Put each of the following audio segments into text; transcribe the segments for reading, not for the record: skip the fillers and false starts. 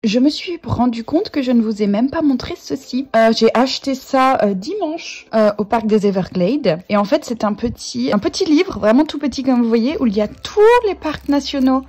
Je me suis rendu compte que je ne vous ai même pas montré ceci. J'ai acheté ça dimanche au parc des Everglades. Et en fait, c'est un petit livre, vraiment tout petit comme vous voyez, où il y a tous les parcs nationaux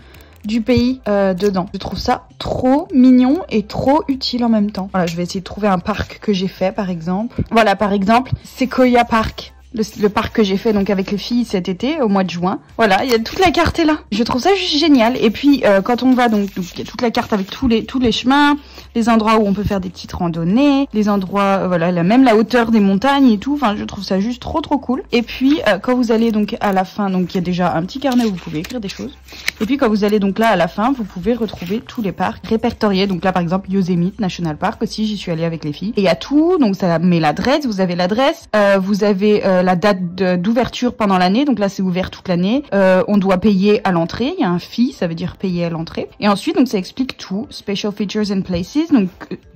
du pays dedans. Je trouve ça trop mignon et trop utile en même temps. Voilà, je vais essayer de trouver un parc que j'ai fait par exemple. Voilà, par exemple, Sequoia Park. Le parc que j'ai fait donc avec les filles cet été au mois de juin. Voilà, il y a toute la carte est là. Je trouve ça juste génial. Et puis quand on va donc il y a toute la carte avec tous les chemins, les endroits où on peut faire des petites randonnées, les endroits voilà, même la hauteur des montagnes et tout. Enfin, je trouve ça juste trop cool. Et puis quand vous allez donc à la fin, donc il y a déjà un petit carnet où vous pouvez écrire des choses. Et puis quand vous allez donc là à la fin, vous pouvez retrouver tous les parcs répertoriés. Donc là par exemple Yosemite National Park aussi, j'y suis allée avec les filles. Et il y a tout, donc ça met l'adresse, vous avez l'adresse, vous avez la date d'ouverture pendant l'année, donc là c'est ouvert toute l'année. On doit payer à l'entrée, il y a un fee, ça veut dire payer à l'entrée. Et ensuite donc ça explique tout, special features and places, donc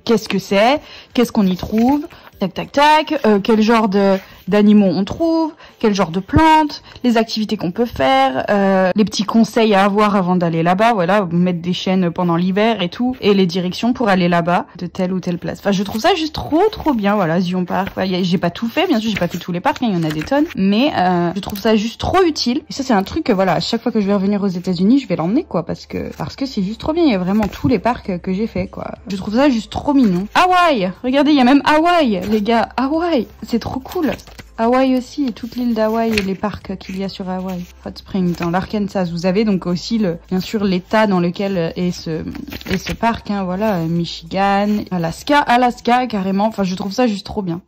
qu'est-ce que c'est, qu'est-ce qu'on y trouve, tac, quel genre d'animaux on trouve, quel genre de plantes, les activités qu'on peut faire, les petits conseils à avoir avant d'aller là-bas, voilà, mettre des chaînes pendant l'hiver et tout, et les directions pour aller là-bas, de telle ou telle place. Enfin, je trouve ça juste trop bien, voilà, Zion Park. Enfin, j'ai pas tout fait, bien sûr, j'ai pas fait tous les parcs, hein, il y en a des tonnes, mais je trouve ça juste trop utile. Et ça, c'est un truc que, voilà, à chaque fois que je vais revenir aux États-Unis, je vais l'emmener, quoi, parce que c'est juste trop bien. Il y a vraiment tous les parcs que j'ai fait, quoi. Je trouve ça juste trop mignon. Hawaï, regardez, il y a même Hawaï, les gars, Hawaï, c'est trop cool. Hawaï aussi, et toute l'île d'Hawaï et les parcs qu'il y a sur Hawaï. Hot Springs, dans l'Arkansas. Vous avez donc aussi, bien sûr, l'état dans lequel est ce parc, hein, voilà, Michigan, Alaska, carrément. Enfin, je trouve ça juste trop bien.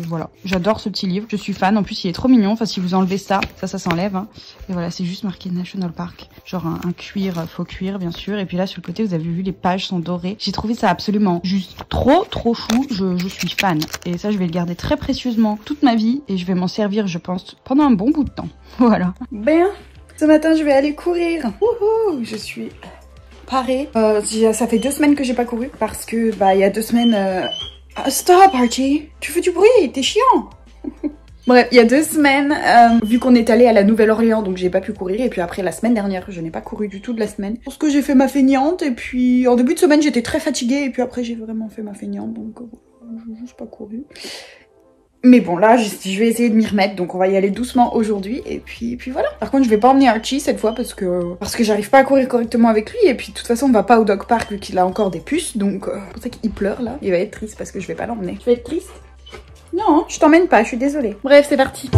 Voilà, j'adore ce petit livre. Je suis fan. En plus, il est trop mignon. Enfin, si vous enlevez ça s'enlève, hein. Et voilà, c'est juste marqué National Park. Genre un cuir, faux cuir, bien sûr. Et puis là, sur le côté, vous avez vu, les pages sont dorées. J'ai trouvé ça absolument juste trop chou. Je suis fan. Et ça, je vais le garder très précieusement toute ma vie. Et je vais m'en servir, je pense, pendant un bon bout de temps. Voilà. Ben, ce matin, je vais aller courir. Wouhou, je suis parée. Ça fait 2 semaines que j'ai pas couru parce que, il y a 2 semaines... Stop, Archie. Tu fais du bruit, t'es chiant. Bref, il y a 2 semaines, vu qu'on est allé à la Nouvelle-Orléans, donc j'ai pas pu courir. Et puis après, la semaine dernière, je n'ai pas couru du tout de la semaine. Parce que j'ai fait ma feignante. Et puis, en début de semaine, j'étais très fatiguée. Et puis après, j'ai vraiment fait ma feignante. Donc, j'ai juste pas couru. Mais bon, là, je vais essayer de m'y remettre, donc on va y aller doucement aujourd'hui, et puis voilà. Par contre, je vais pas emmener Archie cette fois, parce que j'arrive pas à courir correctement avec lui, et puis de toute façon, on va pas au dog park vu qu'il a encore des puces, donc c'est pour ça qu'il pleure, là. Il va être triste parce que je vais pas l'emmener. Tu vas être triste? Non, je t'emmène pas, je suis désolée. Bref, c'est parti.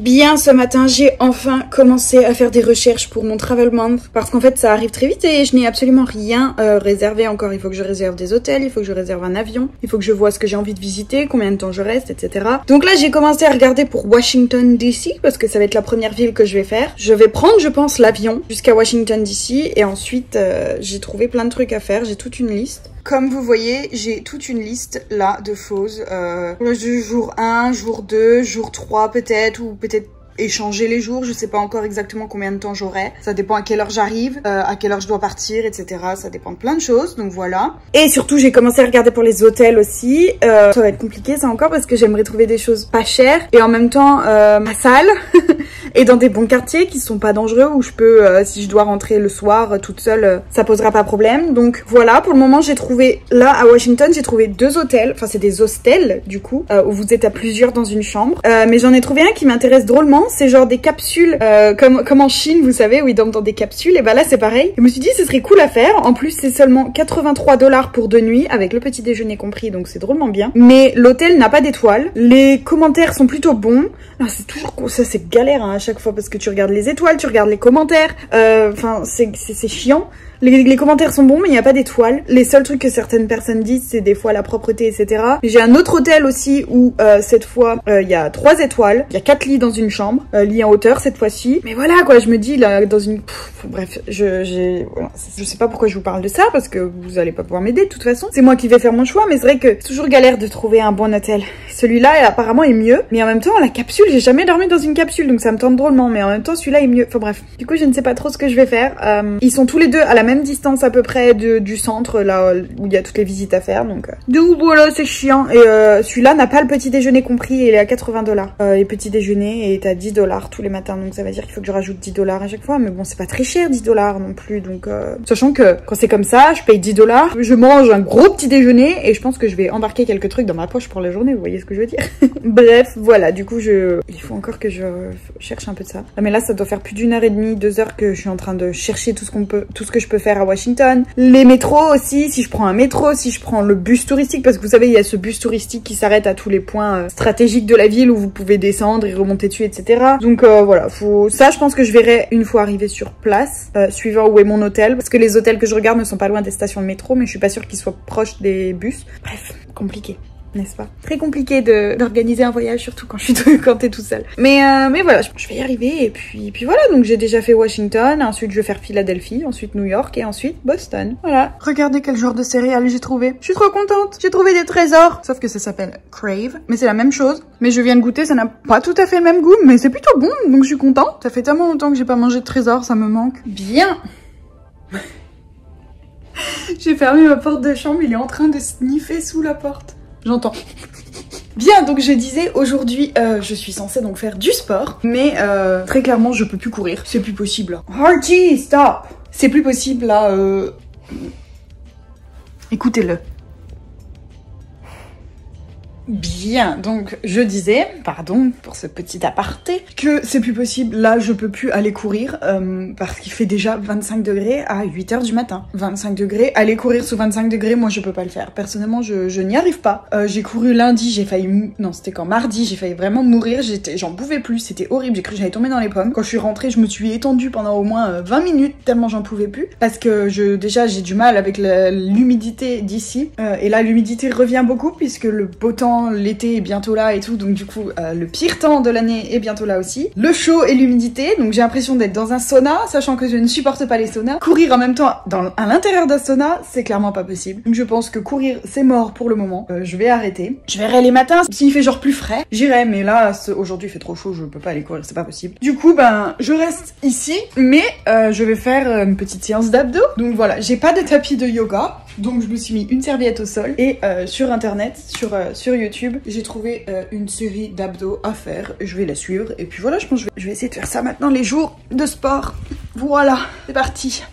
Bien, ce matin, j'ai enfin commencé à faire des recherches pour mon travel month parce qu'en fait, ça arrive très vite et je n'ai absolument rien réservé encore. Il faut que je réserve des hôtels, il faut que je réserve un avion, il faut que je vois ce que j'ai envie de visiter, combien de temps je reste, etc. Donc là, j'ai commencé à regarder pour Washington DC parce que ça va être la première ville que je vais faire. Je vais prendre, je pense, l'avion jusqu'à Washington DC et ensuite, j'ai trouvé plein de trucs à faire. J'ai toute une liste. Comme vous voyez, j'ai toute une liste là de choses. Jour 1, jour 2, jour 3 peut-être, ou peut-être échanger les jours, je sais pas encore exactement combien de temps j'aurai. Ça dépend à quelle heure j'arrive, à quelle heure je dois partir, etc. Ça dépend de plein de choses, donc voilà. Et surtout, j'ai commencé à regarder pour les hôtels aussi. Ça va être compliqué ça encore parce que j'aimerais trouver des choses pas chères et en même temps pas sales et dans des bons quartiers qui sont pas dangereux où je peux, si je dois rentrer le soir toute seule, ça posera pas problème. Donc voilà, pour le moment j'ai trouvé, là à Washington, j'ai trouvé 2 hôtels, enfin c'est des hostels du coup, où vous êtes à plusieurs dans une chambre. Mais j'en ai trouvé un qui m'intéresse drôlement. C'est genre des capsules, comme en Chine, vous savez, où ils dorment dans des capsules. Et bah là, c'est pareil. Je me suis dit, ce serait cool à faire. En plus, c'est seulement 83 $ pour 2 nuits, avec le petit déjeuner compris, donc c'est drôlement bien. Mais l'hôtel n'a pas d'étoiles. Les commentaires sont plutôt bons. C'est toujours ça, c'est galère hein, à chaque fois, parce que tu regardes les étoiles, tu regardes les commentaires. Enfin, c'est chiant. Les commentaires sont bons, mais il n'y a pas d'étoiles. Les seuls trucs que certaines personnes disent, c'est des fois la propreté, etc. Mais j'ai un autre hôtel aussi où cette fois il y a 3 étoiles. Il y a 4 lits dans une chambre, lit en hauteur cette fois-ci. Mais voilà quoi, je me dis là dans une... bref, voilà. Je sais pas pourquoi je vous parle de ça parce que vous allez pas pouvoir m'aider de toute façon. C'est moi qui vais faire mon choix, mais c'est vrai que c'est toujours galère de trouver un bon hôtel. Celui-là apparemment est mieux, mais en même temps la capsule, j'ai jamais dormi dans une capsule donc ça me tente drôlement, mais en même temps celui-là est mieux. Enfin bref, du coup je ne sais pas trop ce que je vais faire. Ils sont tous les deux à la même distance à peu près du centre là où il y a toutes les visites à faire, donc voilà, c'est chiant. Et celui-là n'a pas le petit déjeuner compris et il est à $80. Et petit déjeuner est à $10 tous les matins, donc ça veut dire qu'il faut que je rajoute $10 à chaque fois, mais bon c'est pas très cher $10 non plus, donc sachant que quand c'est comme ça, je paye $10, je mange un gros petit déjeuner et je pense que je vais embarquer quelques trucs dans ma poche pour la journée, vous voyez ce que je veux dire. Bref, voilà, du coup il faut encore que je cherche un peu de ça. Ah, mais là ça doit faire plus d'1h30, 2 heures que je suis en train de chercher tout ce que je peux faire à Washington. Les métros aussi, si je prends un métro, si je prends le bus touristique, parce que vous savez il y a ce bus touristique qui s'arrête à tous les points stratégiques de la ville où vous pouvez descendre et remonter dessus, etc. Donc voilà, ça je pense que je verrai une fois arrivé sur place, suivant où est mon hôtel, parce que les hôtels que je regarde ne sont pas loin des stations de métro, mais je suis pas sûre qu'ils soient proches des bus. Bref, compliqué, n'est-ce pas? Très compliqué d'organiser un voyage, surtout quand t'es tout seul. Mais voilà, je vais y arriver, et puis voilà, donc j'ai déjà fait Washington, ensuite je vais faire Philadelphie, ensuite New York, et ensuite Boston. Voilà. Regardez quel genre de céréales j'ai trouvé. Je suis trop contente. J'ai trouvé des trésors. Sauf que ça s'appelle Crave, mais c'est la même chose. Mais je viens de goûter, ça n'a pas tout à fait le même goût, mais c'est plutôt bon, donc je suis contente. Ça fait tellement longtemps que j'ai pas mangé de trésors, ça me manque. Bien. J'ai fermé ma porte de chambre, il est en train de sniffer sous la porte. J'entends. Bien, donc je disais, aujourd'hui, je suis censée donc faire du sport, mais très clairement, je peux plus courir. C'est plus possible. Hardy, stop! C'est plus possible, là, Écoutez-le. Bien, donc je disais, pardon pour ce petit aparté, que c'est plus possible, là je peux plus aller courir parce qu'il fait déjà 25 degrés à 8 h du matin. 25 degrés, aller courir sous 25 degrés, moi je peux pas le faire. Personnellement je n'y arrive pas. J'ai couru lundi, j'ai failli, non c'était quand mardi, j'ai failli vraiment mourir, j'en pouvais plus, c'était horrible, j'ai cru que j'allais tomber dans les pommes. Quand je suis rentrée, je me suis étendue pendant au moins 20 minutes tellement j'en pouvais plus, parce que déjà j'ai du mal avec l'humidité d'ici, et là l'humidité revient beaucoup puisque le beau temps, l'été est bientôt là et tout, donc du coup le pire temps de l'année est bientôt là aussi. Le chaud et l'humidité, donc j'ai l'impression d'être dans un sauna, sachant que je ne supporte pas les saunas. Courir en même temps à l'intérieur d'un sauna, c'est clairement pas possible. Donc je pense que courir c'est mort pour le moment. Je vais arrêter. Je verrai les matins, s'il fait genre plus frais, j'irai, mais là aujourd'hui il fait trop chaud, je peux pas aller courir, c'est pas possible. Du coup je reste ici, mais je vais faire une petite séance d'abdos. Donc voilà, j'ai pas de tapis de yoga, donc je me suis mis une serviette au sol et sur internet, sur YouTube, j'ai trouvé une série d'abdos à faire. Je vais la suivre et puis voilà, je pense que je vais essayer de faire ça maintenant les jours de sport. Voilà, c'est parti.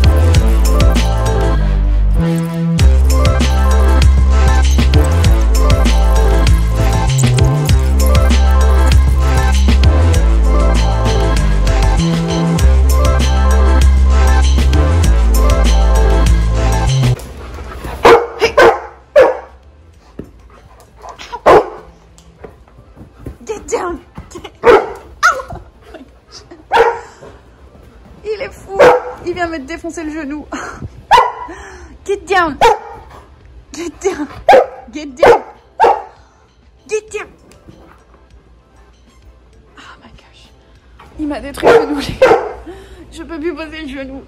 Il est fou, il vient me défoncer le genou. Get down, get down, get down, get down. Oh my gosh, il m'a détruit le genou, les gars. Je peux plus poser le genou.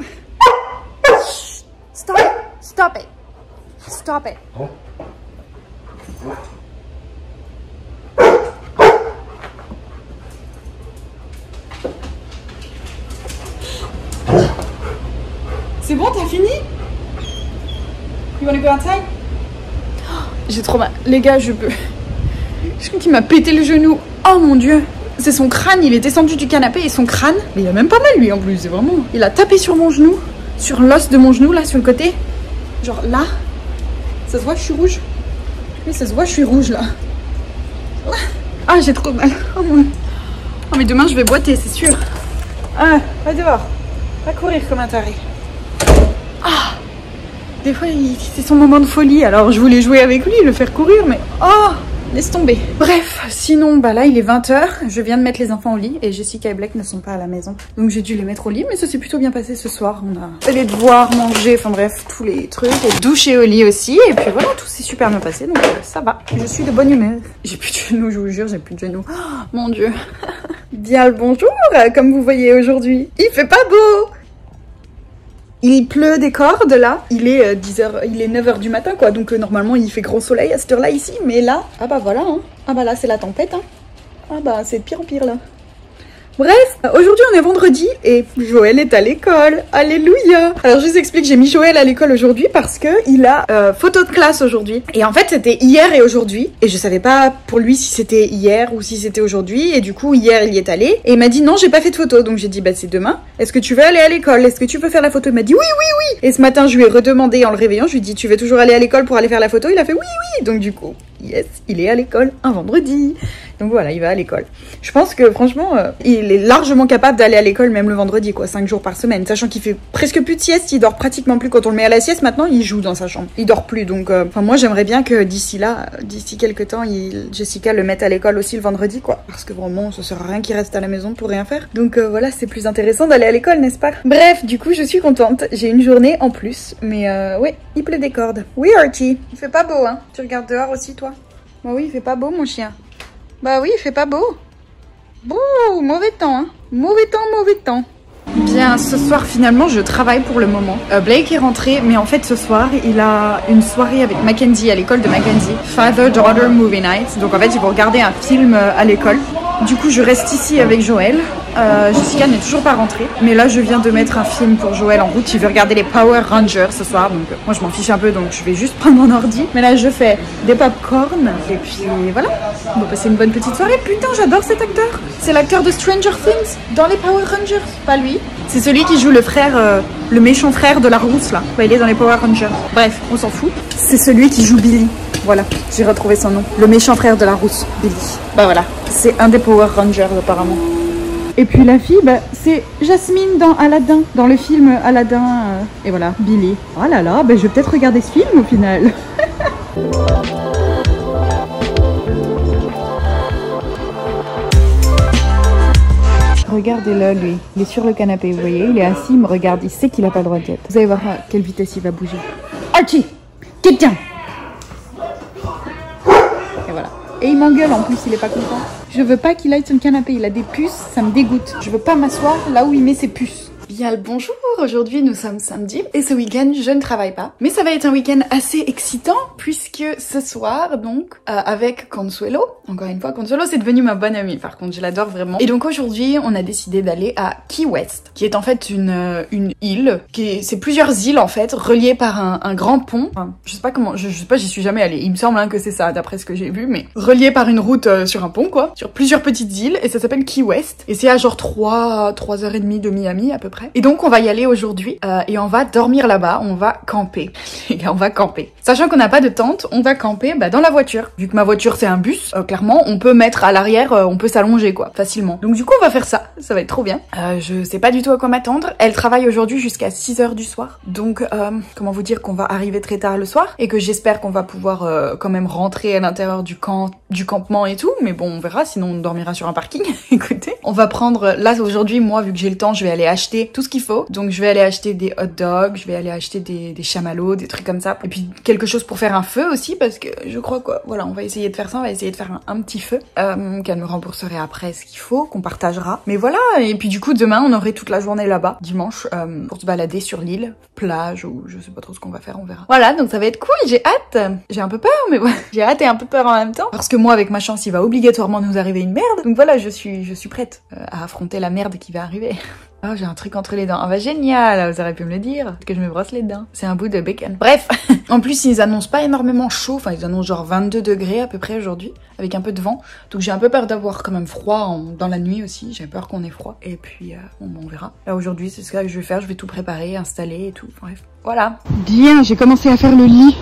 Stop, stop it, stop it. C'est bon, t'as fini? You wanna go outside? J'ai trop mal. Les gars, je crois qu'il m'a pété le genou. Oh mon dieu. C'est son crâne, il est descendu du canapé et son crâne. Mais il a même pas mal lui en plus, c'est vraiment... Il a tapé sur mon genou. Sur l'os de mon genou, là, sur le côté. Genre là. Ça se voit, je suis rouge. Oui, ça se voit, je suis rouge là. Ah, j'ai trop mal. Oh mon... Oh mais demain, je vais boiter, c'est sûr. Ah, va dehors. Va courir comme un taré. Ah, des fois c'est son moment de folie, alors je voulais jouer avec lui, le faire courir, mais oh, laisse tomber. Bref, sinon bah là il est 20 h, je viens de mettre les enfants au lit et Jessica et Blake ne sont pas à la maison. Donc j'ai dû les mettre au lit, mais ça s'est plutôt bien passé ce soir. On a fait les devoirs, manger, enfin bref, tous les trucs. Et doucher au lit aussi, et puis voilà, tout s'est super bien passé, donc ça va. Je suis de bonne humeur. J'ai plus de genoux, je vous jure, j'ai plus de genoux. Oh, mon Dieu. Bien le bonjour, comme vous voyez aujourd'hui. Il fait pas beau. Il pleut des cordes là, il est 10 h, il est 9 h du matin quoi, donc normalement il fait grand soleil à cette heure là ici, mais là, ah bah voilà, hein. Ah bah là c'est la tempête, hein. Ah bah c'est de pire en pire là. Bref, aujourd'hui on est vendredi et Joël est à l'école. Alléluia. Alors je vous explique, j'ai mis Joël à l'école aujourd'hui parce que il a photo de classe aujourd'hui. Et en fait c'était hier et aujourd'hui. Et je savais pas pour lui si c'était hier ou si c'était aujourd'hui. Et du coup hier il y est allé. Et il m'a dit non j'ai pas fait de photo. Donc j'ai dit bah c'est demain. Est-ce que tu veux aller à l'école? Est-ce que tu peux faire la photo? Il m'a dit oui oui oui. Et ce matin je lui ai redemandé en le réveillant. Je lui ai dit tu veux toujours aller à l'école pour aller faire la photo? Il a fait oui oui. Donc du coup yes, il est à l'école un vendredi. Donc voilà, il va à l'école. Je pense que franchement, il est largement capable d'aller à l'école même le vendredi, quoi, 5 jours par semaine. Sachant qu'il fait presque plus de sieste, il dort pratiquement plus. Quand on le met à la sieste, maintenant, il joue dans sa chambre. Il dort plus, donc enfin moi j'aimerais bien que d'ici là, d'ici quelques temps, Jessica le mette à l'école aussi le vendredi, quoi. Parce que vraiment, ça sert à rien qu'il reste à la maison pour rien faire. Donc voilà, c'est plus intéressant d'aller à l'école, n'est-ce pas? Bref, du coup, je suis contente. J'ai une journée en plus, mais ouais, il pleut des cordes. Oui, Archie, il fait pas beau, hein. Tu regardes dehors aussi, toi? Bah oui, il fait pas beau, mon chien. Bah oui, il fait pas beau. Bouh, mauvais temps, hein. Mauvais temps, mauvais temps. Bien, ce soir, finalement, je travaille pour le moment. Blake est rentré, mais en fait, ce soir, il a une soirée avec Mackenzie, à l'école de Mackenzie. Father-daughter movie night. Donc, en fait, ils vont regarder un film à l'école. Du coup, je reste ici avec Joël. Jessica n'est toujours pas rentrée. Mais là, je viens de mettre un film pour Joël en route. Il veut regarder les Power Rangers ce soir. Donc, moi, je m'en fiche un peu. Donc, je vais juste prendre mon ordi. Mais là, je fais des popcorn. Et puis, voilà. On va passer une bonne petite soirée. Putain, j'adore cet acteur. C'est l'acteur de Stranger Things dans les Power Rangers. Pas lui. C'est celui qui joue le frère, le méchant frère de la rousse, là. Bah, il est dans les Power Rangers. Bref, on s'en fout. C'est celui qui joue Billy. Voilà, j'ai retrouvé son nom. Le méchant frère de la rousse, Billy. Bah voilà, c'est un des Power Rangers apparemment. Et puis la fille, bah, c'est Jasmine dans Aladdin, dans le film Aladdin. Et voilà, Billy. Oh là là, bah, je vais peut-être regarder ce film au final. Regardez-le, lui. Il est sur le canapé, vous voyez. Il est assis, il me regarde. Il sait qu'il n'a pas le droit de tête. Vous allez voir à quelle vitesse il va bouger. Archie, tiens. Et voilà. Et il m'engueule en plus, il est pas content. Je veux pas qu'il aille sur le canapé, il a des puces, ça me dégoûte. Je veux pas m'asseoir là où il met ses puces. Bien le bonjour, aujourd'hui nous sommes samedi et ce week-end je ne travaille pas. Mais ça va être un week-end assez excitant puisque ce soir donc avec Consuelo, encore une fois Consuelo c'est devenu ma bonne amie par contre, je l'adore vraiment. Et donc aujourd'hui on a décidé d'aller à Key West qui est en fait une île, c'est plusieurs îles en fait reliées par un grand pont. Enfin, je sais pas comment, je sais pas, j'y suis jamais allée, il me semble hein, que c'est ça d'après ce que j'ai vu, mais reliées par une route sur un pont quoi, sur plusieurs petites îles et ça s'appelle Key West et c'est à genre 3h30 de Miami à peu près. Et donc on va y aller aujourd'hui et on va dormir là-bas, on va camper. Les gars, on va camper. Sachant qu'on n'a pas de tente, on va camper dans la voiture. Vu que ma voiture c'est un bus, clairement on peut mettre à l'arrière, on peut s'allonger quoi, facilement. Donc du coup on va faire ça, ça va être trop bien. Je sais pas du tout à quoi m'attendre. Elle travaille aujourd'hui jusqu'à 6 h du soir. Donc comment vous dire qu'on va arriver très tard le soir et que j'espère qu'on va pouvoir quand même rentrer à l'intérieur du campement et tout. Mais bon on verra, sinon on dormira sur un parking. Écoutez, on va prendre, là aujourd'hui moi vu que j'ai le temps, je vais aller acheter tout ce qu'il faut. Donc je vais aller acheter des hot dogs, je vais aller acheter des chamallows, des trucs comme ça. Et puis quelque chose pour faire un feu aussi parce que je crois quoi, voilà, on va essayer de faire ça, on va essayer de faire un petit feu qu'elle me rembourserait après ce qu'il faut, qu'on partagera. Mais voilà, et puis du coup demain on aurait toute la journée là-bas, dimanche, pour se balader sur l'île, plage ou je sais pas trop ce qu'on va faire, on verra. Voilà, donc ça va être cool, j'ai hâte. J'ai un peu peur, mais ouais, j'ai hâte et un peu peur en même temps. Parce que moi avec ma chance il va obligatoirement nous arriver une merde. Donc voilà, je suis prête à affronter la merde qui va arriver. Oh, j'ai un truc entre les dents. Ah bah génial, vous auriez pu me le dire, que je me brosse les dents. C'est un bout de bacon. Bref, en plus ils annoncent pas énormément chaud, enfin ils annoncent genre 22 degrés à peu près aujourd'hui, avec un peu de vent. Donc j'ai un peu peur d'avoir quand même froid dans la nuit aussi, j'ai peur qu'on ait froid. Et puis bon, on verra. Là aujourd'hui c'est ce que je vais faire, je vais tout préparer, installer et tout, bref. Voilà. Bien, j'ai commencé à faire le lit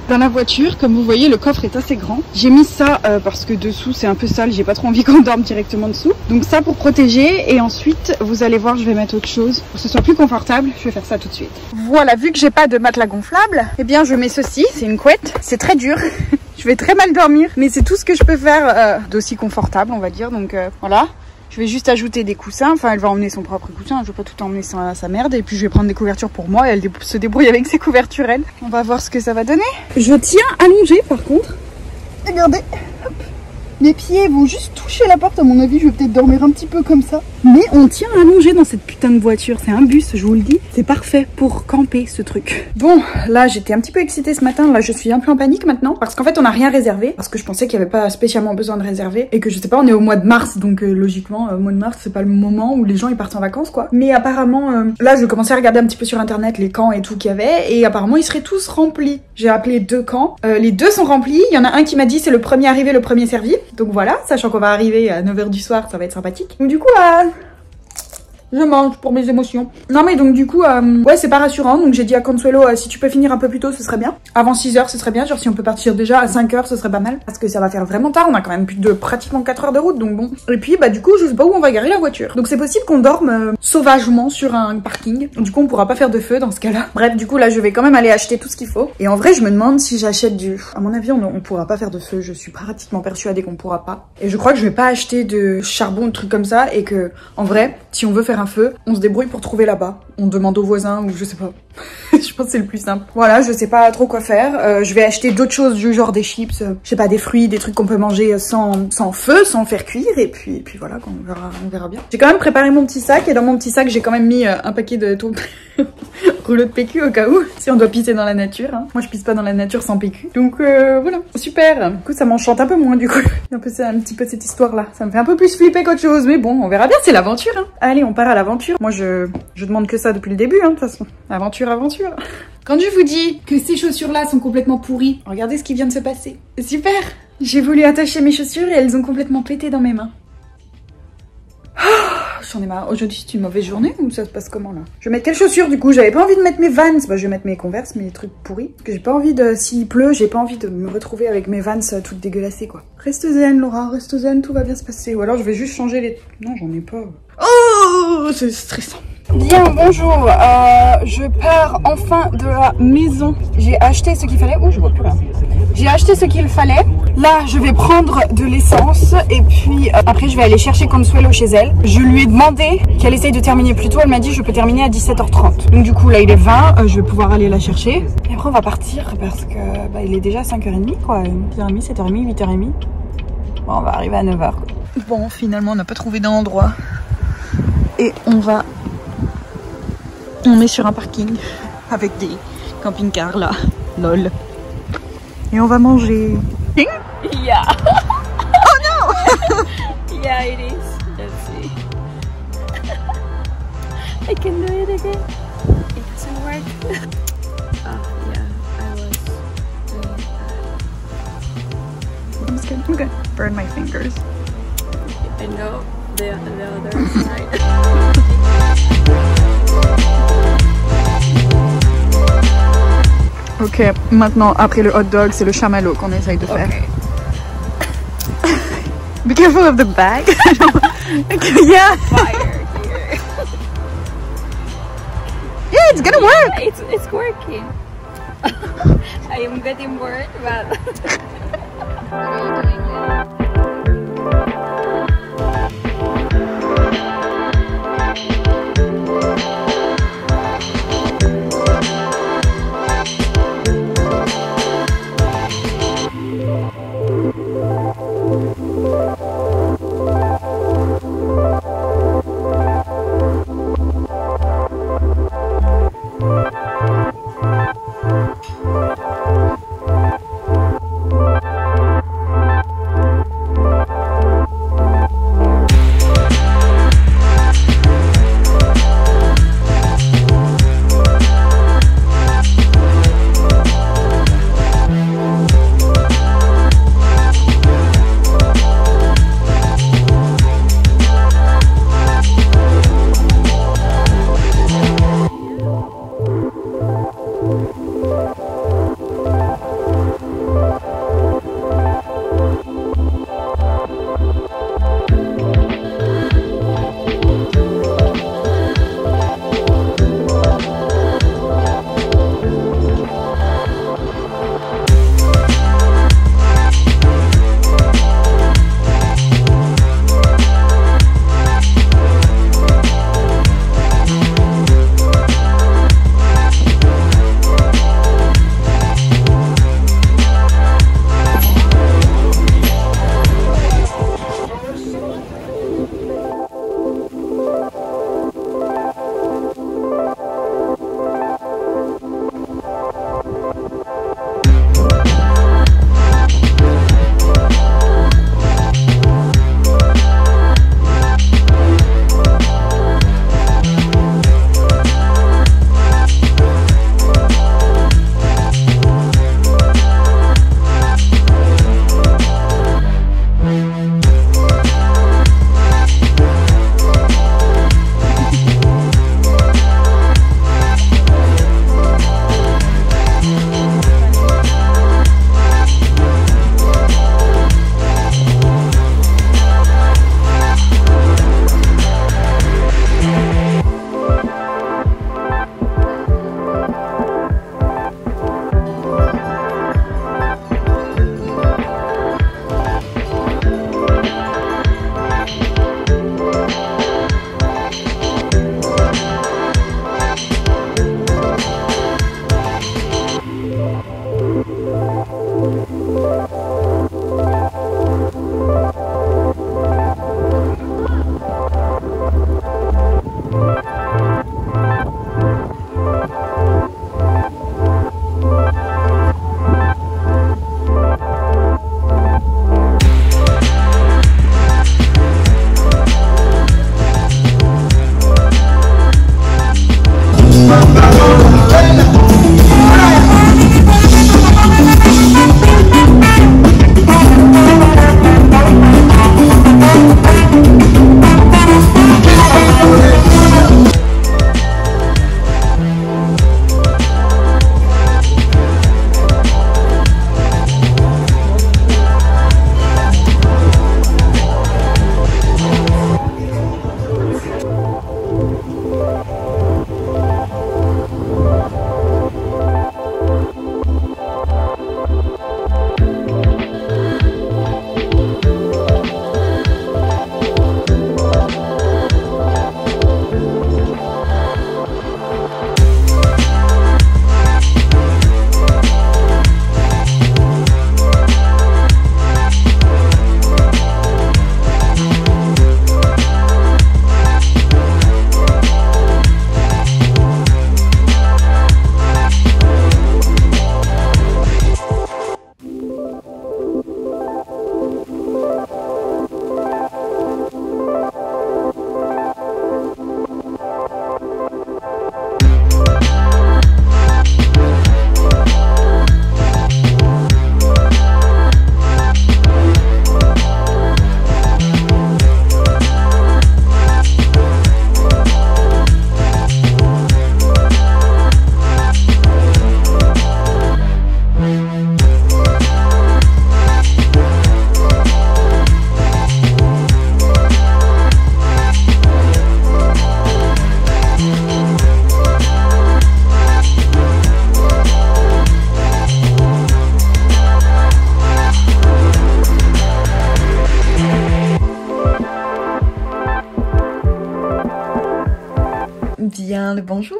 dans la voiture. Comme vous voyez, le coffre est assez grand. J'ai mis ça parce que dessous c'est un peu sale, j'ai pas trop envie qu'on dorme directement dessous. Donc ça pour protéger, et ensuite vous allez voir, je vais mettre autre chose pour que ce soit plus confortable. Je vais faire ça tout de suite. Voilà, vu que j'ai pas de matelas gonflable, eh bien je mets ceci, c'est une couette, c'est très dur. Je vais très mal dormir, mais c'est tout ce que je peux faire d'aussi confortable, on va dire. Donc voilà. Je vais juste ajouter des coussins. Enfin, elle va emmener son propre coussin. Je vais pas tout emmener sa merde. Et puis, je vais prendre des couvertures pour moi. Et elle se débrouille avec ses couvertures, elle. On va voir ce que ça va donner. Je tiens allongée, par contre. Regardez. Hop. Mes pieds vont juste toucher la porte. À mon avis, je vais peut-être dormir un petit peu comme ça. Mais on tient allongé dans cette putain de voiture. C'est un bus, je vous le dis. C'est parfait pour camper, ce truc. Bon, là, j'étais un petit peu excitée ce matin. Là, je suis un peu en panique maintenant. Parce qu'en fait, on n'a rien réservé. Parce que je pensais qu'il n'y avait pas spécialement besoin de réserver. Et que je sais pas, on est au mois de mars. Donc, logiquement, au mois de mars, c'est pas le moment où les gens ils partent en vacances, quoi. Mais apparemment, là, je commençais à regarder un petit peu sur internet les camps et tout qu'il y avait. Et apparemment, ils seraient tous remplis. J'ai appelé 2 camps. Les 2 sont remplis. Il y en a un qui m'a dit c'est le premier arrivé, le premier servi. Donc voilà, sachant qu'on va arriver à 9 h du soir, ça va être sympathique. Donc du coup, je mange pour mes émotions. Non mais donc du coup, ouais c'est pas rassurant. Donc j'ai dit à Consuelo, si tu peux finir un peu plus tôt, ce serait bien. Avant 6 h, ce serait bien. Genre si on peut partir déjà à 5 h, ce serait pas mal. Parce que ça va faire vraiment tard. On a quand même plus de pratiquement 4 heures de route. Donc bon. Et puis bah du coup, je sais pas où on va garer la voiture. Donc c'est possible qu'on dorme sauvagement sur un parking. Du coup, on pourra pas faire de feu dans ce cas-là. Bref, du coup là, je vais quand même aller acheter tout ce qu'il faut. Et en vrai, je me demande si j'achète du... À mon avis, on pourra pas faire de feu. Je suis pratiquement persuadée qu'on pourra pas. Et je crois que je vais pas acheter de charbon, de trucs comme ça. Et que, en vrai, si on veut faire un feu, on se débrouille pour trouver là-bas. On demande aux voisins ou je sais pas. Je pense que c'est le plus simple. Voilà, je sais pas trop quoi faire. Je vais acheter d'autres choses du genre des chips, je sais pas, des fruits, des trucs qu'on peut manger sans feu, sans faire cuire. Et puis voilà, on verra bien. J'ai quand même préparé mon petit sac et dans mon petit sac, j'ai quand même mis un paquet de tout rouleau de PQ au cas où. Si on doit pisser dans la nature. Hein. Moi, je pisse pas dans la nature sans PQ. Donc voilà, super. Du coup, ça m'enchante un peu moins du coup. Un petit peu cette histoire-là. Ça me fait un peu plus flipper qu'autre chose. Mais bon, on verra bien, c'est l'aventure. Hein. Allez, on part à l'aventure. Moi, je demande que ça depuis le début, hein, de toute façon. Aventure. Quand je vous dis que ces chaussures-là sont complètement pourries, regardez ce qui vient de se passer. Super. J'ai voulu attacher mes chaussures et elles ont complètement pété dans mes mains. J'en ai marre. Aujourd'hui, c'est une mauvaise journée ou ça se passe comment là? Je vais mettre quelles chaussures du coup? J'avais pas envie de mettre mes Vans. Bah, je vais mettre mes Converse, mes trucs pourris. Parce que j'ai pas envie de... S'il pleut, j'ai pas envie de me retrouver avec mes Vans toutes dégueulassées quoi. Reste zen, Laura, reste zen, tout va bien se passer. Ou alors je vais juste changer les... Non, j'en ai pas. Oh, c'est stressant. Bien, bonjour. Je pars enfin de la maison. J'ai acheté ce qu'il fallait. Oh, je vois plus là. J'ai acheté ce qu'il fallait. Là, je vais prendre de l'essence et puis après, je vais aller chercher Consuelo chez elle. Je lui ai demandé qu'elle essaye de terminer plus tôt. Elle m'a dit je peux terminer à 17 h 30. Donc du coup, là, il est 20. Je vais pouvoir aller la chercher. Et après, on va partir parce que bah, il est déjà 5 h 30 quoi. 6h30, 7h30, 8h30. Bon, on va arriver à 9 h quoi. Bon, finalement, on n'a pas trouvé d'endroit. Et on est sur un parking avec des camping-cars là. Lol. Et on va manger. Yeah. Oh no. Yeah, it is. Let's see. I can do it again. It doesn't work. Oh yeah, I was doing that. I'm just gonna burn my fingers. I know the other side. Ok, maintenant, après le hot dog, c'est le chamallow qu'on essaye de faire. Okay. Be careful of the bag. Yeah. Fire here. Yeah, it's gonna work. It's working. I am getting bored, but what are you doing now? bien le bonjour.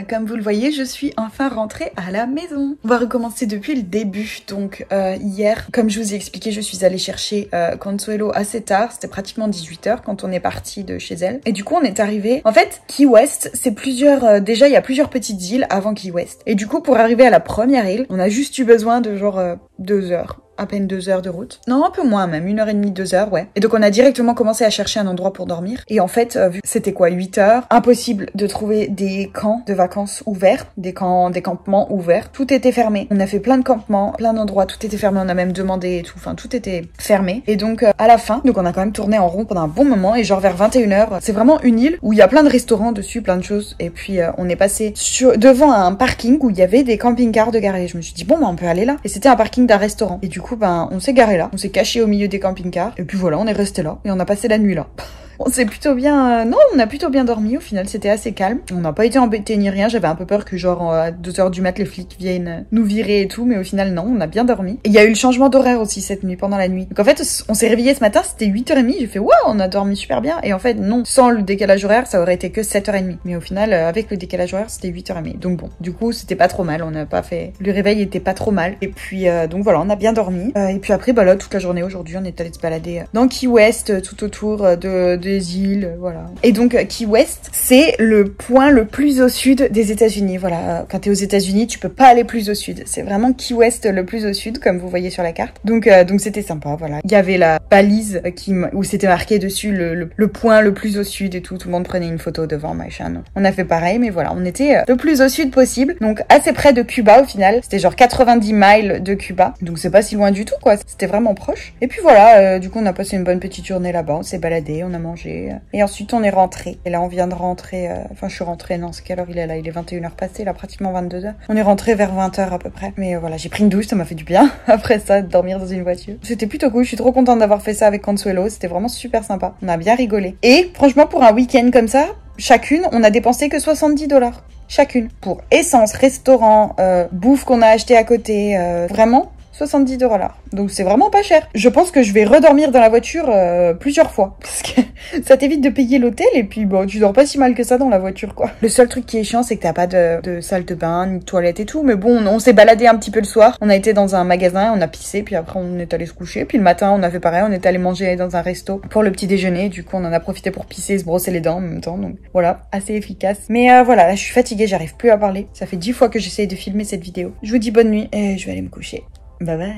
Comme vous le voyez, je suis enfin rentrée à la maison. On va recommencer depuis le début. Donc hier, comme je vous ai expliqué, je suis allée chercher Consuelo assez tard. C'était pratiquement 18h quand on est parti de chez elle. Et du coup, on est arrivé. En fait, Key West, c'est plusieurs... déjà, il y a plusieurs petites îles avant Key West. Et du coup, pour arriver à la première île, on a juste eu besoin de genre 2 heures. À peine 2 heures de route. Non, un peu moins même, 1h30, 2 heures, ouais. Et donc on a directement commencé à chercher un endroit pour dormir. Et en fait, vu que c'était quoi, 8 heures, impossible de trouver des camps de vacances ouverts, des campements ouverts. Tout était fermé. On a fait plein de campements, plein d'endroits, tout était fermé, on a même demandé et tout, enfin tout était fermé. Et donc à la fin, donc on a quand même tourné en rond pendant un bon moment et genre vers 21h, c'est vraiment une île où il y a plein de restaurants dessus, plein de choses. Et puis on est passé devant un parking où il y avait des camping-cars de garés. Je me suis dit bon bah on peut aller là. Et c'était un parking d'un restaurant. Et du coup ben on s'est garé là, on s'est caché au milieu des camping-cars et puis voilà, on est resté là et on a passé la nuit là. On s'est plutôt bien... Non, on a plutôt bien dormi au final, c'était assez calme. On n'a pas été embêtés ni rien, j'avais un peu peur que genre à 2h du mat les flics viennent nous virer et tout, mais au final non, on a bien dormi. Et il y a eu le changement d'horaire aussi cette nuit, pendant la nuit. Donc en fait, on s'est réveillé ce matin, c'était 8h30, j'ai fait waouh, on a dormi super bien. Et en fait non, sans le décalage horaire, ça aurait été que 7h30. Mais au final, avec le décalage horaire, c'était 8h30. Donc bon, du coup, c'était pas trop mal, on n'a pas fait... Le réveil était pas trop mal. Et puis donc voilà, on a bien dormi. Et puis après, bah là, toute la journée aujourd'hui, on est allé se balader dans Key West, tout autour des îles, voilà. Et donc Key West, c'est le point le plus au sud des États-Unis. Voilà, quand t'es aux États-Unis, tu peux pas aller plus au sud. C'est vraiment Key West le plus au sud, comme vous voyez sur la carte. Donc c'était sympa, voilà. Il y avait la balise où c'était marqué dessus le point le plus au sud et tout. Tout le monde prenait une photo devant, machin. On a fait pareil, mais voilà, on était le plus au sud possible. Donc assez près de Cuba au final. C'était genre 90 miles de Cuba. Donc c'est pas si loin du tout, quoi. C'était vraiment proche. Et puis voilà, du coup on a passé une bonne petite journée là-bas. On s'est baladé, on a mangé. Et ensuite on est rentré. Et là on vient de rentrer, enfin je suis rentrée, non c'est quelle heure il est là? Il est 21h passé, là pratiquement 22h. On est rentré vers 20h à peu près. Mais voilà, j'ai pris une douche, ça m'a fait du bien. Après ça, de dormir dans une voiture. C'était plutôt cool, je suis trop contente d'avoir fait ça avec Consuelo. C'était vraiment super sympa. On a bien rigolé. Et franchement pour un week-end comme ça, chacune, on a dépensé que 70$. Chacune. Pour essence, restaurant, bouffe qu'on a acheté à côté, vraiment 70$. Donc c'est vraiment pas cher. Je pense que je vais redormir dans la voiture plusieurs fois. Parce que ça t'évite de payer l'hôtel et puis bon, tu dors pas si mal que ça dans la voiture quoi. Le seul truc qui est chiant c'est que t'as pas de salle de bain, ni de toilette et tout. Mais bon, on s'est baladé un petit peu le soir. On a été dans un magasin, on a pissé, puis après on est allé se coucher. Puis le matin on a fait pareil, on est allé manger dans un resto pour le petit déjeuner. Du coup on en a profité pour pisser et se brosser les dents en même temps. Donc voilà, assez efficace. Mais voilà, là je suis fatiguée, j'arrive plus à parler. Ça fait 10 fois que j'essaye de filmer cette vidéo. Je vous dis bonne nuit et je vais aller me coucher. Bye bye.